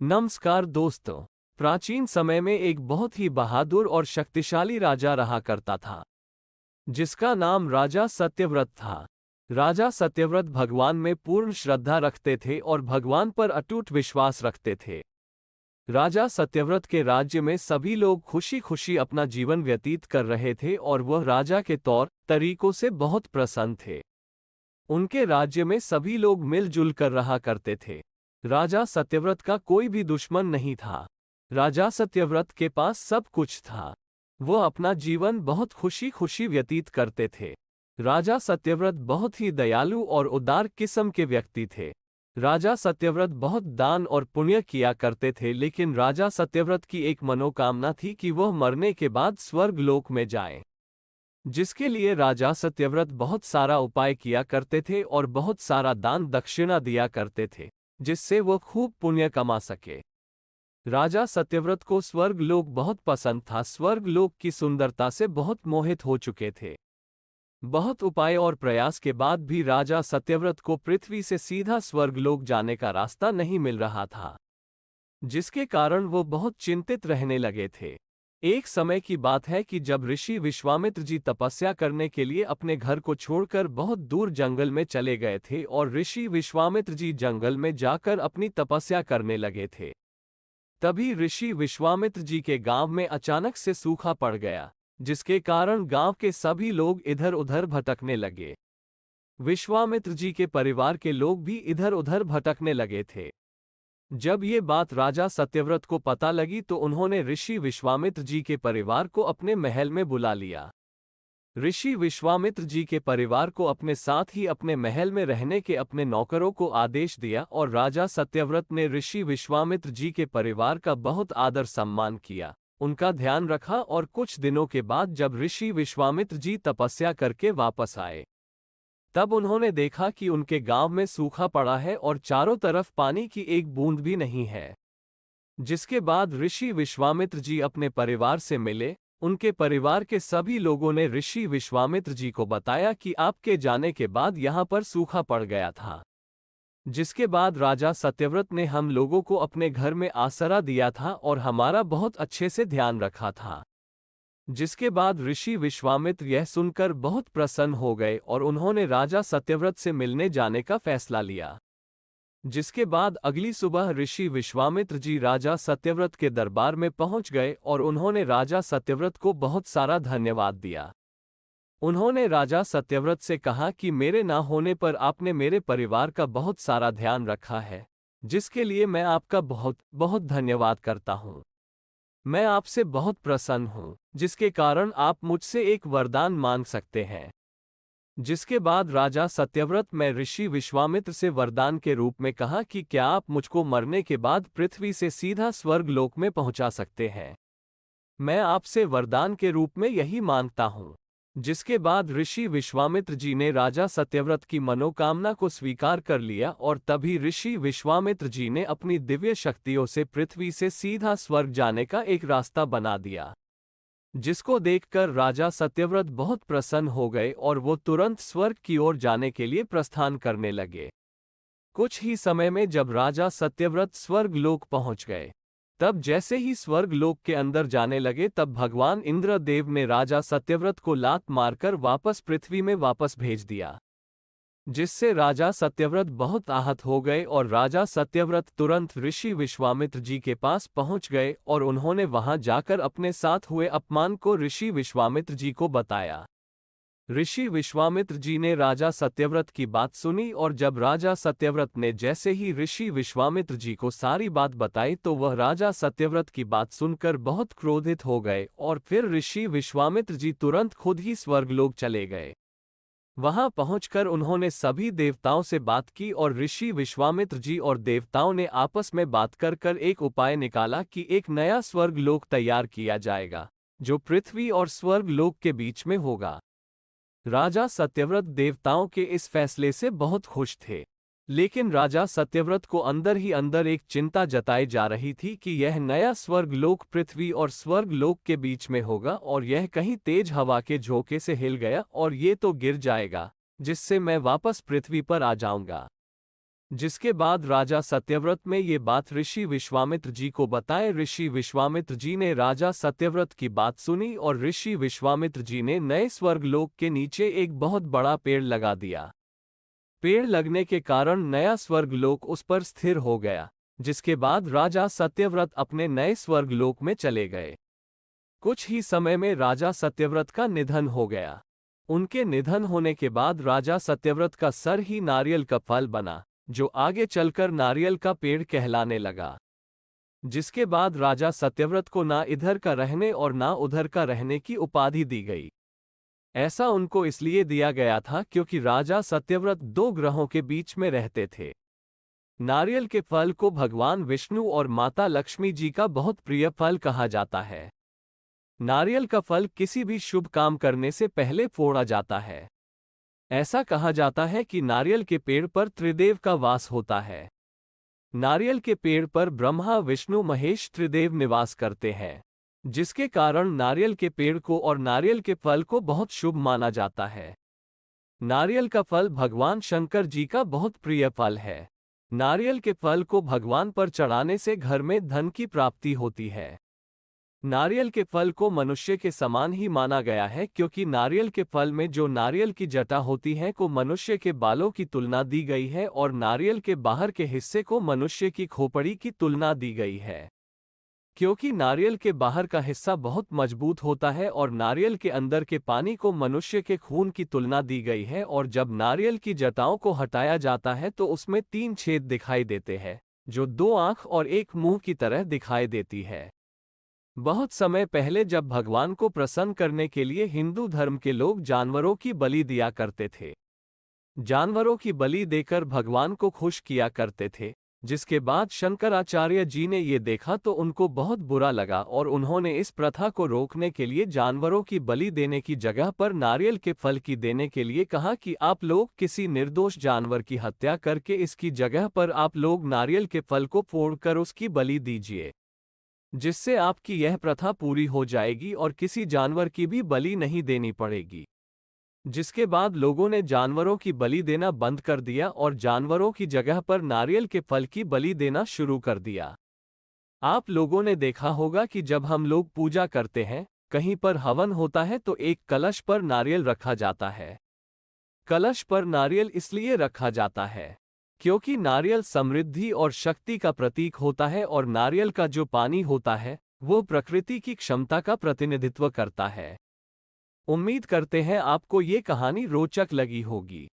नमस्कार दोस्तों। प्राचीन समय में एक बहुत ही बहादुर और शक्तिशाली राजा रहा करता था, जिसका नाम राजा सत्यव्रत था। राजा सत्यव्रत भगवान में पूर्ण श्रद्धा रखते थे और भगवान पर अटूट विश्वास रखते थे। राजा सत्यव्रत के राज्य में सभी लोग खुशी खुशी अपना जीवन व्यतीत कर रहे थे और वह राजा के तौर तरीकों से बहुत प्रसन्न थे। उनके राज्य में सभी लोग मिलजुल कर रहा करते थे। राजा सत्यव्रत का कोई भी दुश्मन नहीं था। राजा सत्यव्रत के पास सब कुछ था। वह अपना जीवन बहुत खुशी खुशी व्यतीत करते थे। राजा सत्यव्रत बहुत ही दयालु और उदार किस्म के व्यक्ति थे। राजा सत्यव्रत बहुत दान और पुण्य किया करते थे, लेकिन राजा सत्यव्रत की एक मनोकामना थी कि वह मरने के बाद स्वर्ग लोक में जाएं, जिसके लिए राजा सत्यव्रत बहुत सारा उपाय किया करते थे और बहुत सारा दान दक्षिणा दिया करते थे, जिससे वह खूब पुण्य कमा सके। राजा सत्यव्रत को स्वर्ग लोक बहुत पसंद था। स्वर्ग लोक की सुंदरता से बहुत मोहित हो चुके थे। बहुत उपाय और प्रयास के बाद भी राजा सत्यव्रत को पृथ्वी से सीधा स्वर्ग लोक जाने का रास्ता नहीं मिल रहा था, जिसके कारण वो बहुत चिंतित रहने लगे थे। एक समय की बात है कि जब ऋषि विश्वामित्र जी तपस्या करने के लिए अपने घर को छोड़कर बहुत दूर जंगल में चले गए थे और ऋषि विश्वामित्र जी जंगल में जाकर अपनी तपस्या करने लगे थे। तभी ऋषि विश्वामित्र जी के गांव में अचानक से सूखा पड़ गया, जिसके कारण गांव के सभी लोग इधर उधर भटकने लगे। विश्वामित्र जी के परिवार के लोग भी इधर उधर भटकने लगे थे। जब ये बात राजा सत्यव्रत को पता लगी तो उन्होंने ऋषि विश्वामित्र जी के परिवार को अपने महल में बुला लिया। ऋषि विश्वामित्र जी के परिवार को अपने साथ ही अपने महल में रहने के अपने नौकरों को आदेश दिया और राजा सत्यव्रत ने ऋषि विश्वामित्र जी के परिवार का बहुत आदर सम्मान किया, उनका ध्यान रखा और कुछ दिनों के बाद जब ऋषि विश्वामित्र जी तपस्या करके वापस आए, तब उन्होंने देखा कि उनके गांव में सूखा पड़ा है और चारों तरफ पानी की एक बूंद भी नहीं है। जिसके बाद ऋषि विश्वामित्र जी अपने परिवार से मिले। उनके परिवार के सभी लोगों ने ऋषि विश्वामित्र जी को बताया कि आपके जाने के बाद यहाँ पर सूखा पड़ गया था, जिसके बाद राजा सत्यव्रत ने हम लोगों को अपने घर में आसरा दिया था और हमारा बहुत अच्छे से ध्यान रखा था। जिसके बाद ऋषि विश्वामित्र यह सुनकर बहुत प्रसन्न हो गए और उन्होंने राजा सत्यव्रत से मिलने जाने का फैसला लिया। जिसके बाद अगली सुबह ऋषि विश्वामित्र जी राजा सत्यव्रत के दरबार में पहुंच गए और उन्होंने राजा सत्यव्रत को बहुत सारा धन्यवाद दिया। उन्होंने राजा सत्यव्रत से कहा कि मेरे ना होने पर आपने मेरे परिवार का बहुत सारा ध्यान रखा है, जिसके लिए मैं आपका बहुत बहुत धन्यवाद करता हूँ। मैं आपसे बहुत प्रसन्न हूँ, जिसके कारण आप मुझसे एक वरदान मांग सकते हैं। जिसके बाद राजा सत्यव्रत में ऋषि विश्वामित्र से वरदान के रूप में कहा कि क्या आप मुझको मरने के बाद पृथ्वी से सीधा स्वर्ग लोक में पहुंचा सकते हैं। मैं आपसे वरदान के रूप में यही मांगता हूं। जिसके बाद ऋषि विश्वामित्र जी ने राजा सत्यव्रत की मनोकामना को स्वीकार कर लिया और तभी ऋषि विश्वामित्र जी ने अपनी दिव्य शक्तियों से पृथ्वी से सीधा स्वर्ग जाने का एक रास्ता बना दिया, जिसको देखकर राजा सत्यव्रत बहुत प्रसन्न हो गए और वो तुरंत स्वर्ग की ओर जाने के लिए प्रस्थान करने लगे। कुछ ही समय में जब राजा सत्यव्रत स्वर्ग लोक पहुंच गए, तब जैसे ही स्वर्ग लोक के अंदर जाने लगे तब भगवान इंद्रदेव ने राजा सत्यव्रत को लात मारकर वापस पृथ्वी में वापस भेज दिया, जिससे राजा सत्यव्रत बहुत आहत हो गए और राजा सत्यव्रत तुरंत ऋषि विश्वामित्र जी के पास पहुंच गए और उन्होंने वहां जाकर अपने साथ हुए अपमान को ऋषि विश्वामित्र जी को बताया। ऋषि विश्वामित्र जी ने राजा सत्यव्रत की बात सुनी और जब राजा सत्यव्रत ने जैसे ही ऋषि विश्वामित्र जी को सारी बात बताई तो वह राजा सत्यव्रत की बात सुनकर बहुत क्रोधित हो गए और फिर ऋषि विश्वामित्र जी तुरंत खुद ही स्वर्गलोक चले गए। वहां पहुंचकर उन्होंने सभी देवताओं से बात की और ऋषि विश्वामित्र जी और देवताओं ने आपस में बात कर कर एक उपाय निकाला कि एक नया स्वर्ग लोक तैयार किया जाएगा, जो पृथ्वी और स्वर्ग लोक के बीच में होगा। राजा सत्यव्रत देवताओं के इस फैसले से बहुत खुश थे, लेकिन राजा सत्यव्रत को अंदर ही अंदर एक चिंता जताई जा रही थी कि यह नया स्वर्ग लोक पृथ्वी और स्वर्ग लोक के बीच में होगा और यह कहीं तेज हवा के झोंके से हिल गया और ये तो गिर जाएगा, जिससे मैं वापस पृथ्वी पर आ जाऊंगा। जिसके बाद राजा सत्यव्रत में ये बात ऋषि विश्वामित्र जी को बताए। ऋषि विश्वामित्र जी ने राजा सत्यव्रत की बात सुनी और ऋषि विश्वामित्र जी ने नए स्वर्गलोक के नीचे एक बहुत बड़ा पेड़ लगा दिया। पेड़ लगने के कारण नया स्वर्गलोक उस पर स्थिर हो गया, जिसके बाद राजा सत्यव्रत अपने नए स्वर्गलोक में चले गए। कुछ ही समय में राजा सत्यव्रत का निधन हो गया। उनके निधन होने के बाद राजा सत्यव्रत का सर ही नारियल का फल बना, जो आगे चलकर नारियल का पेड़ कहलाने लगा। जिसके बाद राजा सत्यव्रत को ना इधर का रहने और ना उधर का रहने की उपाधि दी गई। ऐसा उनको इसलिए दिया गया था क्योंकि राजा सत्यव्रत दो ग्रहों के बीच में रहते थे। नारियल के फल को भगवान विष्णु और माता लक्ष्मी जी का बहुत प्रिय फल कहा जाता है। नारियल का फल किसी भी शुभ काम करने से पहले फोड़ा जाता है। ऐसा कहा जाता है कि नारियल के पेड़ पर त्रिदेव का वास होता है। नारियल के पेड़ पर ब्रह्मा विष्णु महेश त्रिदेव निवास करते हैं, जिसके कारण नारियल के पेड़ को और नारियल के फल को बहुत शुभ माना जाता है। नारियल का फल भगवान शंकर जी का बहुत प्रिय फल है। नारियल के फल को भगवान पर चढ़ाने से घर में धन की प्राप्ति होती है। नारियल के फल को मनुष्य के समान ही माना गया है क्योंकि नारियल के फल में जो नारियल की जटा होती है को मनुष्य के बालों की तुलना दी गई है और नारियल के बाहर के हिस्से को मनुष्य की खोपड़ी की तुलना दी गई है। क्योंकि नारियल के बाहर का हिस्सा बहुत मजबूत होता है और नारियल के अंदर के पानी को मनुष्य के खून की तुलना दी गई है और जब नारियल की जटाओं को हटाया जाता है तो उसमें 3 छेद दिखाई देते हैं, जो 2 आंख और एक मुंह की तरह दिखाई देती है। बहुत समय पहले जब भगवान को प्रसन्न करने के लिए हिंदू धर्म के लोग जानवरों की बलि दिया करते थे। जानवरों की बलि देकर भगवान को खुश किया करते थे। जिसके बाद शंकराचार्य जी ने ये देखा तो उनको बहुत बुरा लगा और उन्होंने इस प्रथा को रोकने के लिए जानवरों की बलि देने की जगह पर नारियल के फल की देने के लिए कहा कि आप लोग किसी निर्दोष जानवर की हत्या करके इसकी जगह पर आप लोग नारियल के फल को फोड़कर उसकी बलि दीजिए, जिससे आपकी यह प्रथा पूरी हो जाएगी और किसी जानवर की भी बलि नहीं देनी पड़ेगी। जिसके बाद लोगों ने जानवरों की बलि देना बंद कर दिया और जानवरों की जगह पर नारियल के फल की बलि देना शुरू कर दिया। आप लोगों ने देखा होगा कि जब हम लोग पूजा करते हैं, कहीं पर हवन होता है तो एक कलश पर नारियल रखा जाता है। कलश पर नारियल इसलिए रखा जाता है क्योंकि नारियल समृद्धि और शक्ति का प्रतीक होता है और नारियल का जो पानी होता है वो प्रकृति की क्षमता का प्रतिनिधित्व करता है। उम्मीद करते हैं आपको ये कहानी रोचक लगी होगी।